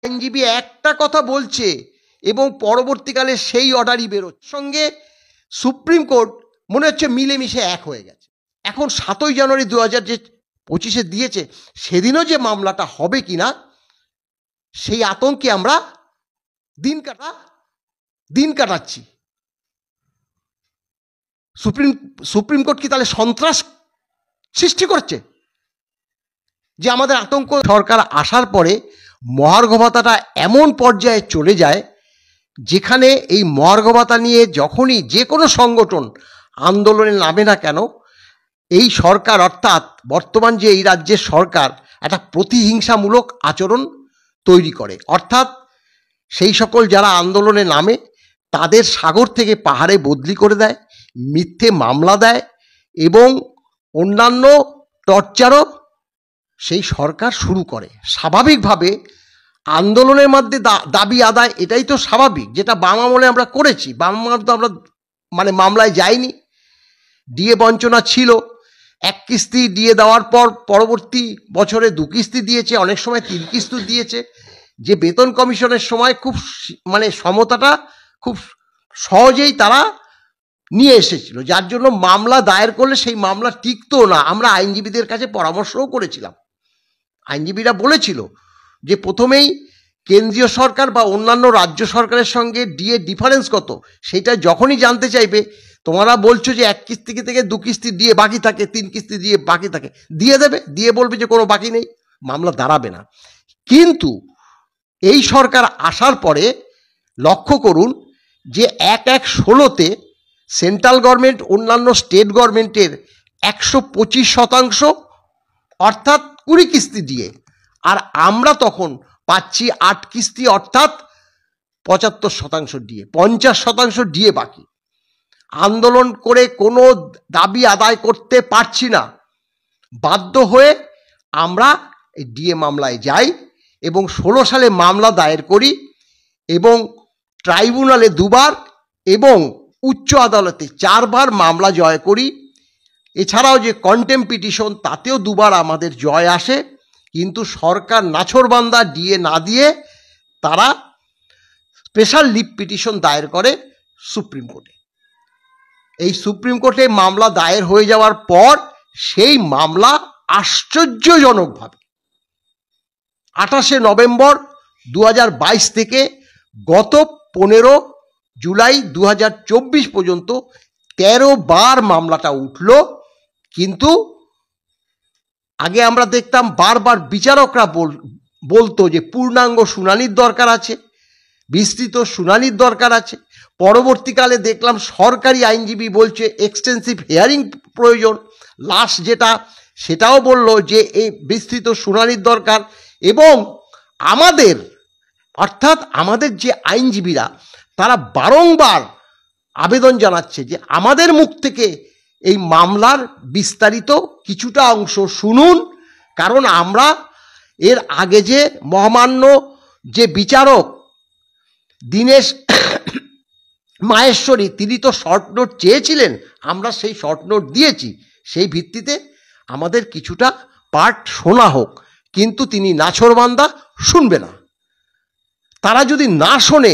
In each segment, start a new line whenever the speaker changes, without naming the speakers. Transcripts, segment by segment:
আইনজীবী একটা কথা বলছে এবং পরবর্তীকালে সেই অর্ডারই বেরোচ্ছে, সঙ্গে সুপ্রিম কোর্ট মনে হচ্ছে মিলেমিশে এক হয়ে গেছে। এখন 7ই জানুয়ারি 2025 দিয়েছে, সেদিনও যে মামলাটা হবে কিনা সেই আতঙ্কে আমরা দিন কাটাচ্ছি। সুপ্রিম কোর্ট কি তাহলে সন্ত্রাস সৃষ্টি করছে যে আমাদের আতঙ্ক? সরকার আসার পরে মহার্ঘ ভাতাটা এমন পর্যায়ে চলে যায় যেখানে এই মহার্ঘ ভাতা নিয়ে যখনই যে কোনো সংগঠন আন্দোলনে নামে না কেন, এই সরকার অর্থাৎ বর্তমান যে এই রাজ্যের সরকার একটা প্রতিহিংসামূলক আচরণ তৈরি করে। অর্থাৎ সেই সকল যারা আন্দোলনে নামে তাদের সাগর থেকে পাহাড়ে বদলি করে দেয়, মিথ্যে মামলা দেয় এবং অন্যান্য টর্চারও সেই সরকার শুরু করে। স্বাভাবিকভাবে আন্দোলনের মধ্যে দাবি আদায়, এটাই তো স্বাভাবিক, যেটা বাম আমলে আমরা করেছি। বাম আমলে তো আমরা মামলায় যাইনি, ডিএ বঞ্চনা ছিল, এক কিস্তি ডিএ দেওয়ার পর পরবর্তী বছরে 2 কিস্তি দিয়েছে, অনেক সময় 3 কিস্তি দিয়েছে। যে বেতন কমিশনের সময় খুব সমতাটা খুব সহজেই তারা নিয়ে এসেছিল, যার জন্য মামলা দায়ের করলে সেই মামলা টিকতো না। আমরা আইনজীবীদের কাছে পরামর্শও করেছিলাম, আইনজীবীরা বলেছিল যে প্রথমেই কেন্দ্রীয় সরকার বা অন্যান্য রাজ্য সরকারের সঙ্গে ডিএ ডিফারেন্স কত সেটা যখনই জানতে চাইবে, তোমরা বলছো যে 1 কিস্তি থেকে 2 কিস্তি দিয়ে বাকি থাকে, 3 কিস্তি দিয়ে বাকি থাকে, দিয়ে দেবে, দিয়ে বলবে যে কোনো বাকি নেই, মামলা দাঁড়াবে না। কিন্তু এই সরকার আসার পরে লক্ষ্য করুন যে 1/16 সেন্ট্রাল গভর্নমেন্ট অন্যান্য স্টেট গভর্নমেন্টের 125% অর্থাৎ 20 কিস্তি দিয়ে, আর আমরা তখন পাচ্ছি 8 কিস্তি অর্থাৎ 75% দিয়ে, 50% দিয়ে বাকি। আন্দোলন করে কোনো দাবি আদায় করতে পারছি না, বাধ্য হয়ে আমরা এই ডিএ মামলায় যাই এবং 16 সালে মামলা দায়ের করি এবং ট্রাইব্যুনালে 2 বার এবং উচ্চ আদালতে 4 বার মামলা জয় করি। এছাড়াও যে কন্টেম্প পিটিশন, তাতেও 2 বার আমাদের জয় আসে। কিন্তু সরকার নাছোড়বান্দা ডিএ না দিয়ে তারা স্পেশাল লিভ পিটিশন দায়ের করে সুপ্রিম কোর্টে। এই সুপ্রিম কোর্টে মামলা দায়ের হয়ে যাওয়ার পর সেই মামলা আশ্চর্যজনকভাবে 28শে নভেম্বর 2022 থেকে গত 15 জুলাই 2024 পর্যন্ত 13 বার মামলাটা উঠল। কিন্তু আগে আমরা দেখতাম বারবার বিচারকরা বলতো যে পূর্ণাঙ্গ শুনানির দরকার আছে, বিস্তৃত শুনানির দরকার আছে। পরবর্তীকালে দেখলাম সরকারি আইনজীবী বলছে এক্সটেন্সিভ হিয়ারিং প্রয়োজন। লাস্ট যেটা সেটাও বলল যে এই বিস্তৃত শুনানির দরকার। এবং আমাদের অর্থাৎ আমাদের যে আইনজীবীরা তারা বারংবার আবেদন জানাচ্ছে যে আমাদের মুখ থেকে এই মামলার বিস্তারিত কিছুটা অংশ শুনুন, কারণ আমরা এর আগে যে মহামান্য যে বিচারক দীনেশ মাহেশ্বরী তিনি তো শর্ট নোট চেয়েছিলেন, আমরা সেই শর্ট নোট দিয়েছি, সেই ভিত্তিতে আমাদের কিছুটা পার্ট শোনা হোক। কিন্তু তিনি নাছোড়বান্দা, শুনবে না। তারা যদি না শোনে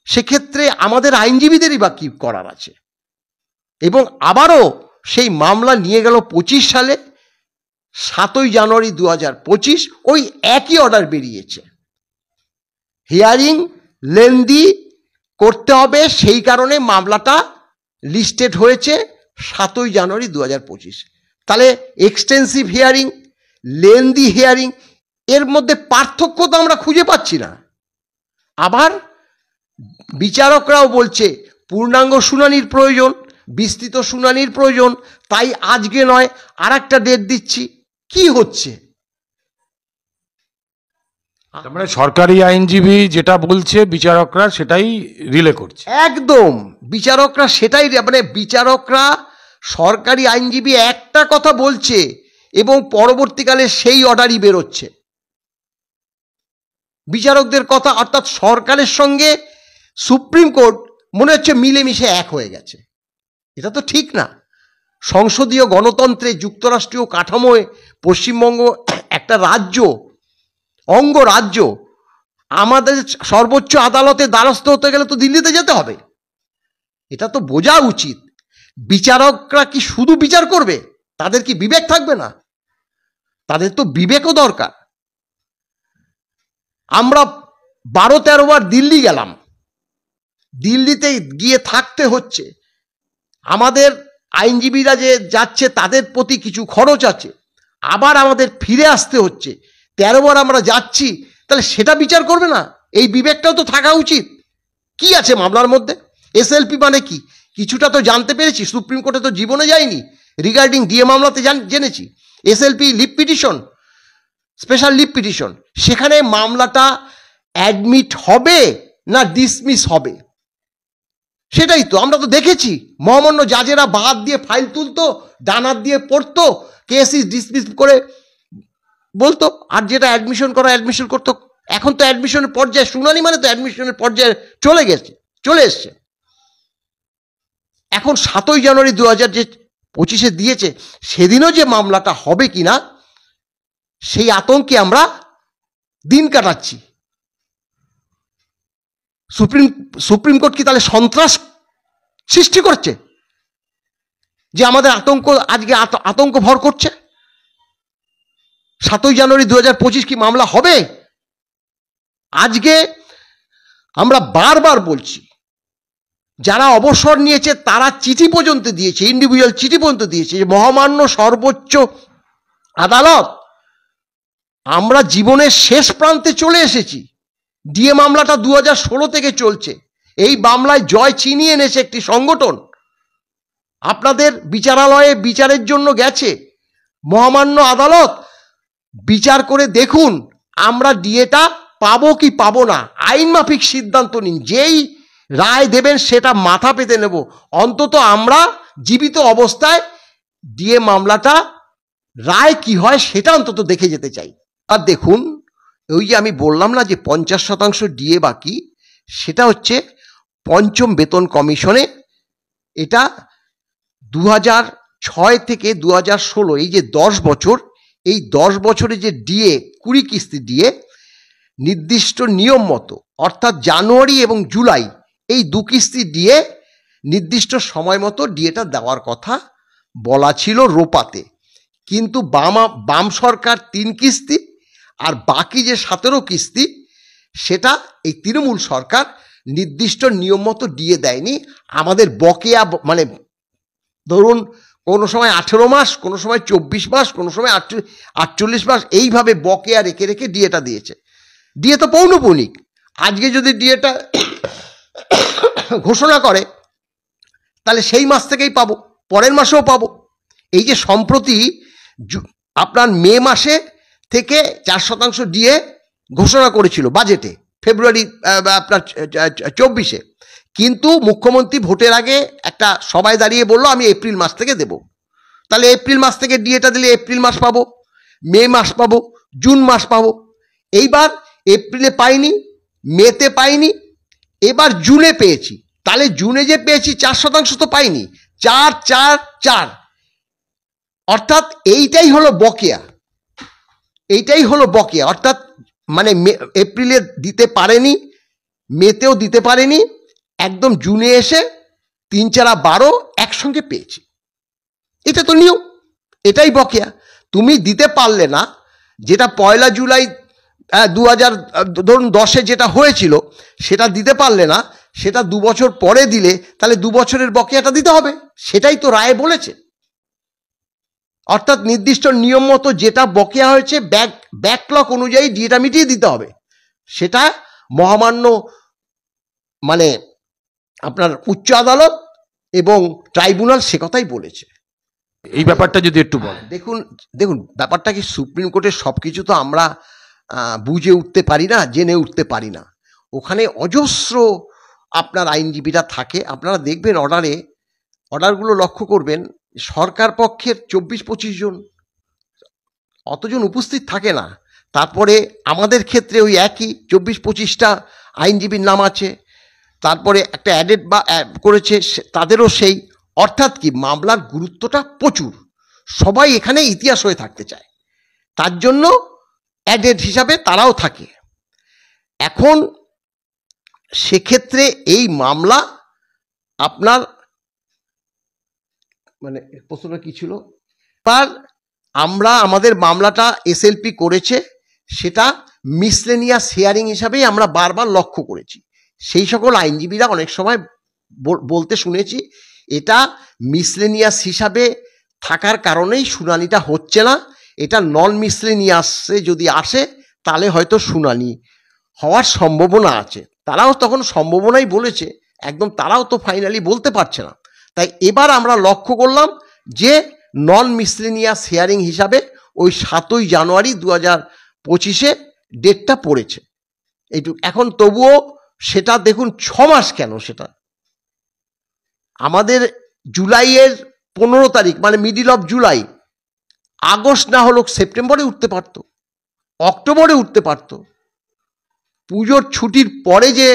সেক্ষেত্রে আমাদের আইনজীবীদেরই বা কী করার আছে। এবং আবারও সেই মামলা নিয়ে গেল 25 সালে 7ই জানুয়ারি 2025, ওই একই অর্ডার বেরিয়েছে, হিয়ারিং লেন্দি করতে হবে, সেই কারণে মামলাটা লিস্টেড হয়েছে 7ই জানুয়ারি 2025। তাহলে এক্সটেন্সিভ হিয়ারিং, লেন্দি হিয়ারিং, এর মধ্যে পার্থক্য তো আমরা খুঁজে পাচ্ছি না। আবার বিচারকরাও বলছে পূর্ণাঙ্গ শুনানির প্রয়োজন, বিস্তৃত শুনানির প্রয়োজন, তাই আজকে নয় আর একটা ডেট দিচ্ছি। কি হচ্ছে?
মানে সরকারি আইনজীবী যেটা বলছে বিচারকরা সেটাই রিলে করছে।
একদম, বিচারকরা সেটাই, মানে বিচারকরা সরকারি আইনজীবী একটা কথা বলছে এবং পরবর্তীকালে সেই অর্ডারই বেরোচ্ছে। বিচারকদের কথা অর্থাৎ সরকারের সঙ্গে সুপ্রিম কোর্ট মনে হচ্ছে মিলেমিশে এক হয়ে গেছে। এটা তো ঠিক না। সংসদীয় গণতন্ত্রে যুক্তরাষ্ট্রীয় কাঠামোয় পশ্চিমবঙ্গ একটা রাজ্য, অঙ্গরাজ্য, আমাদের সর্বোচ্চ আদালতে দ্বারস্থ হতে গেলে তো দিল্লিতে যেতে হবে। এটা তো বোঝা উচিত। বিচারকরা কি শুধু বিচার করবে? তাদের কি বিবেক থাকবে না? তাদের তো বিবেকও দরকার। আমরা 12-13 বার দিল্লি গেলাম, দিল্লিতে গিয়ে থাকতে হচ্ছে। আমাদের আইনজীবীরা যে যাচ্ছে তাদের প্রতি কিছু খরচ আছে, আবার আমাদের ফিরে আসতে হচ্ছে। 13 বার আমরা যাচ্ছি, তাহলে সেটা বিচার করবে না? এই বিবেকটাও তো থাকা উচিত। কি আছে মামলার মধ্যে? এসএলপি মানে কি কিছুটা তো জানতে পেরেছি, সুপ্রিম কোর্টে তো জীবনে যায়নি। রিগার্ডিং ডিএ মামলাতে জেনেছি। SLP leave petition, special leave petition, সেখানে মামলাটা অ্যাডমিট হবে না ডিসমিস হবে, সেটাই তো আমরা তো দেখেছি। মহামান্য জাজেরা বাদ দিয়ে ফাইল তুলতো, ডানার দিয়ে পড়তো, কেস ইজ ডিসমিস করে বলতো, আর যেটা অ্যাডমিশন করা অ্যাডমিশন করতো। এখন তো অ্যাডমিশনের পর্যায়ে, শুনানি মানে তো অ্যাডমিশনের পর্যায়ে চলে এসছে। এখন 7ই জানুয়ারি 2025 দিয়েছে, সেদিনও যে মামলাটা হবে কিনা সেই আতঙ্কে আমরা দিন কাটাচ্ছি। সুপ্রিম কোর্ট কি তাহলে সন্ত্রাস সৃষ্টি করছে যে আমাদের আজকে আতঙ্ক ভর করছে? 7ই জানুয়ারি 2025 কি মামলা হবে? আজকে আমরা বারবার বলছি, যারা অবসর নিয়েছে তারা চিঠি পর্যন্ত দিয়েছে, ইন্ডিভিজুয়াল চিঠি পর্যন্ত দিয়েছে যে মহামান্য সর্বোচ্চ আদালত, আমরা জীবনের শেষ প্রান্তে চলে এসেছি। ডিএ মামলাটা 2016 থেকে চলছে। এই মামলায় জয় ছিনিয়ে এনেছে একটি সংগঠন, আপনাদের বিচারালয়ে বিচারের জন্য গেছে। মহামান্য আদালত বিচার করে দেখুন আমরা ডিএটা পাবো কি পাবো না, আইন মাফিক সিদ্ধান্ত নিন। যেই রায় দেবেন সেটা মাথা পেতে নেব। অন্তত আমরা জীবিত অবস্থায় ডিএ মামলাটা রায় কি হয় সেটা অন্তত দেখে যেতে চাই। আর দেখুন, ওই যে আমি বললাম না যে 50% ডিএ বাকি, সেটা হচ্ছে পঞ্চম বেতন কমিশনে। এটা 2006 থেকে 2016, এই যে 10 বছর, এই 10 বছরে যে ডিএ 20 কিস্তি ডিএ নির্দিষ্ট নিয়ম মতো, অর্থাৎ জানুয়ারি এবং জুলাই এই 2 কিস্তি ডিএ নির্দিষ্ট সময় মতো ডিএটা দেওয়ার কথা বলা ছিল রোপাতে। কিন্তু বাম সরকার 3 কিস্তি আর বাকি যে 17 কিস্তি সেটা এই তৃণমূল সরকার নির্দিষ্ট নিয়ম মতো ডিএ দেয়নি। আমাদের বকেয়া, মানে ধরুন কোনো সময় 18 মাস, কোনো সময় 24 মাস, কোনো সময় 48 মাস, এইভাবে বকেয়া রেখে রেখে ডিএটা দিয়েছে। ডিএ তো পৌনঃপুনিক। আজকে যদি ডিএটা ঘোষণা করে তাহলে সেই মাস থেকেই পাবো, পরের মাসেও পাবো। এই যে সম্প্রতি আপনার মে মাসে থেকে 4% ডিএ ঘোষণা করেছিল বাজেটে, ফেব্রুয়ারি আপনার 24-এ, কিন্তু মুখ্যমন্ত্রী ভোটের আগে একটা সবাই দাঁড়িয়ে বললো আমি এপ্রিল মাস থেকে দেব। তাহলে এপ্রিল মাস থেকে ডিএটা দিলে এপ্রিল মাস পাবো, মে মাস পাবো, জুন মাস পাবো। এইবার এপ্রিলে পাইনি, মেতে পাইনি, এবার জুনে পেয়েছি। তাহলে জুনে যে পেয়েছি 4% তো পাইনি, 4-4-4, অর্থাৎ এইটাই হলো বকেয়া। এইটাই হলো বকেয়া, অর্থাৎ মানে এপ্রিলে দিতে পারেনি, মেতেও দিতে পারেনি, একদম জুনে এসে 3-4-12 একসঙ্গে পেয়েছি। এটা তো নিয়ম, এটাই বকেয়া। তুমি দিতে পারলে না, যেটা 1 জুলাই 2010 যেটা হয়েছিল সেটা দিতে পারলে না, সেটা 2 বছর পরে দিলে তাহলে 2 বছরের বকেয়াটা দিতে হবে। সেটাই তো রায় বলেছে। অর্থাৎ নির্দিষ্ট নিয়ম মতো যেটা বকেয়া হয়েছে ব্যাকলগ অনুযায়ী ডিএটা মিটিয়ে দিতে হবে। সেটা মহামান্য মানে আপনার উচ্চ আদালত এবং ট্রাইব্যুনাল সে কথাই বলেছে।
এই ব্যাপারটা যদি একটু বলেন।
দেখুন ব্যাপারটা কি, সুপ্রিম কোর্টের সব কিছু তো আমরা বুঝে উঠতে পারি না, জেনে উঠতে পারি না। ওখানে অজস্র আপনার আইনজীবীরা থাকে। আপনারা দেখবেন অর্ডারগুলো লক্ষ্য করবেন, সরকার পক্ষের 24-25 জন, অতজন উপস্থিত থাকে না। তারপরে আমাদের ক্ষেত্রে ওই একই 24-25টা আইনজীবীর নাম আছে। তারপরে একটা অ্যাডেড বা করেছে তাদেরও সেই, অর্থাৎ কি মামলার গুরুত্বটা প্রচুর। সবাই এখানে ইতিহাস হয়ে থাকতে চায়, তার জন্য অ্যাডেড হিসাবে তারাও থাকে। এখন সেক্ষেত্রে এই মামলা আপনার মানে প্রশ্নটা কি ছিল, আর আমরা আমাদের মামলাটা এসএলপি করেছে, সেটা মিসলেনিয়াস হিয়ারিং হিসাবেই আমরা বারবার লক্ষ্য করেছি। সেই সকল আইনজীবীরা অনেক সময় বলতে শুনেছি এটা মিসলেনিয়াস হিসাবে থাকার কারণেই শুনানিটা হচ্ছে না, এটা নন মিসলেনিয়াসে যদি আসে তাহলে হয়তো শুনানি হওয়ার সম্ভাবনা আছে। তারাও তখন সম্ভাবনাই বলেছে, একদম তারাও তো ফাইনালি বলতে পারছে না। তাই এবার আমরা লক্ষ্য করলাম যে নন মিসলেনিয়াস হিয়ারিং হিসাবে ওই 7ই জানুয়ারি 2025 ডেটটা পড়েছে এইটুকু। এখন তবুও সেটা দেখুন 6 মাস কেন, সেটা আমাদের জুলাইয়ের 15 তারিখ মানে মিডিল অফ জুলাই, আগস্ট না হলো সেপ্টেম্বরে উঠতে পারত, অক্টোবরে উঠতে পারত, পুজোর ছুটির পরে যে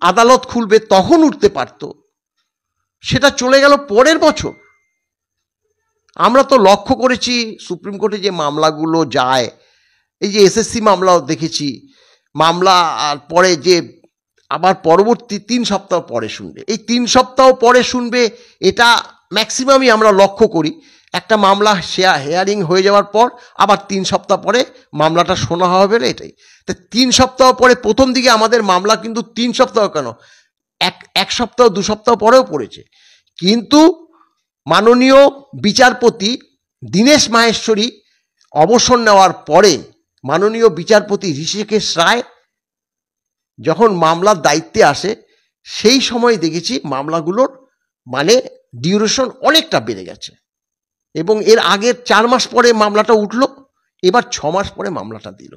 আদালত খুলবে তখন উঠতে পারত, সেটা চলে গেল পরের বছর। আমরা তো লক্ষ্য করেছি সুপ্রিম কোর্টে যে মামলাগুলো যায়, এই যে এসএসসি মামলাও দেখেছি, মামলা আর পরে যে আবার পরবর্তী 3 সপ্তাহ পরে শুনবে, এই 3 সপ্তাহ পরে শুনবে, এটা ম্যাক্সিমামই আমরা লক্ষ্য করি। একটা মামলা হেয়ারিং হয়ে যাওয়ার পর আবার 3 সপ্তাহ পরে মামলাটা শোনা হবে, এটাই। তা 3 সপ্তাহ পরে প্রথম দিকে আমাদের মামলা কিন্তু 3 সপ্তাহ কেন, এক সপ্তাহ 2 সপ্তাহ পরেও পড়েছে। কিন্তু মাননীয় বিচারপতি দীনেশ মাহেশ্বরী অবসর নেওয়ার পরে মাননীয় বিচারপতি ঋষিকেশ রায় যখন মামলার দায়িত্বে আসে, সেই সময় দেখেছি মামলাগুলোর মানে ডিউরেশন অনেকটা বেড়ে গেছে, এবং এর আগের 4 মাস পরে মামলাটা উঠল, এবার 6 মাস পরে মামলাটা দিল।